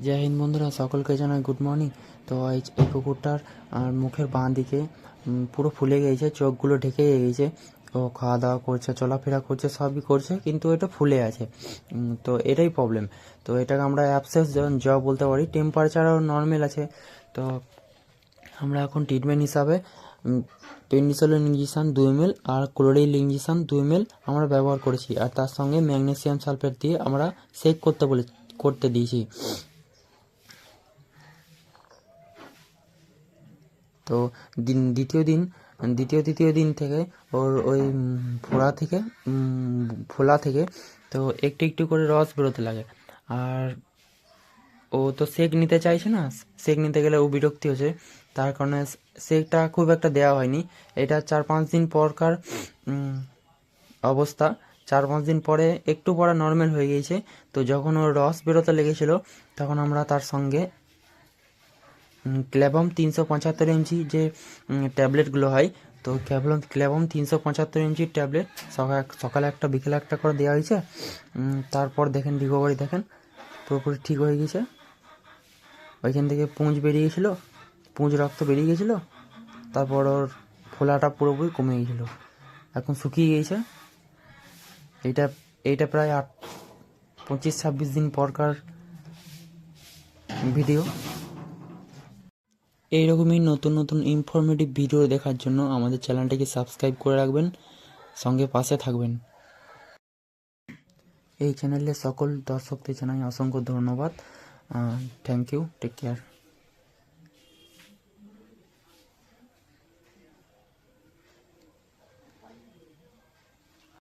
জয় হিন্দ বন্ধুরা, সকলকে জানাই গুড মর্নিং। তো এই কুকুরটার মুখের বাঁ দিকে পুরো ফুলে গিয়েছে, চোখগুলো ঢেকে গিয়েছে। ও খাওয়া দাওয়া করছে, চলাফেরা করছে, সবই করছে, কিন্তু এটা ফুলে আছে। তো এটাই প্রবলেম। তো এটাকে আমরা অ্যাবসেস জ্বর বলতে পারি। টেম্পারেচারও নর্মাল আছে। তো আমরা এখন ট্রিটমেন্ট হিসাবে পেনিসিলিন ইঞ্জেকশন 2 ml আর ক্লোরিল ইঞ্জেকশন 2 ml আমরা ব্যবহার করেছি, আর তার সঙ্গে ম্যাগনেসিয়াম সালফেট দিয়ে আমরা সেক করতে দিয়েছি। তো দ্বিতীয় দিন থেকে ওর ওই ফোলা থেকে তো একটু একটু করে রস বেরোতে লাগে। আর ও তো সেক নিতে চাইছে না, সেক নিতে গেলে ও বিরক্তি হচ্ছে, তার কারণে সেকটা খুব একটা দেওয়া হয়নি। এটা 4-5 দিন পরকার অবস্থা। 4-5 দিন পরে একটু পরে নর্মাল হয়ে গিয়েছে। তো যখন ওর রস বেরোতে লেগেছিল, তখন আমরা তার সঙ্গে ক্ল্যাবম 375 mg যে ট্যাবলেটগুলো হয়, তো ক্ল্যাবম 375 mg ট্যাবলেট সকালে একটা বিকেলে একটা করে দেওয়া হয়েছে। তারপর দেখেন রিকভারি দেখেন পুরোপুরি ঠিক হয়ে গেছে। ওইখান থেকে পুঁজ বেরিয়ে গেছিলো, রক্ত বেরিয়ে গেছিলো। তারপর ওর ফোলাটা পুরোপুরি কমে গেছিলো, এখন শুকিয়ে গিয়েছে। এইটা প্রায় 25-26 দিন পরকার ভিডিও। এইরকমই নতুন নতুন ইনফরমেটিভ ভিডিও দেখার জন্য আমাদের চ্যানেলটিকে সাবস্ক্রাইব করে রাখবেন, সঙ্গে পাশে থাকবেন। এই চ্যানেলের সকল দর্শকদের জানাই অসংখ্য ধন্যবাদ। Thank you, take care.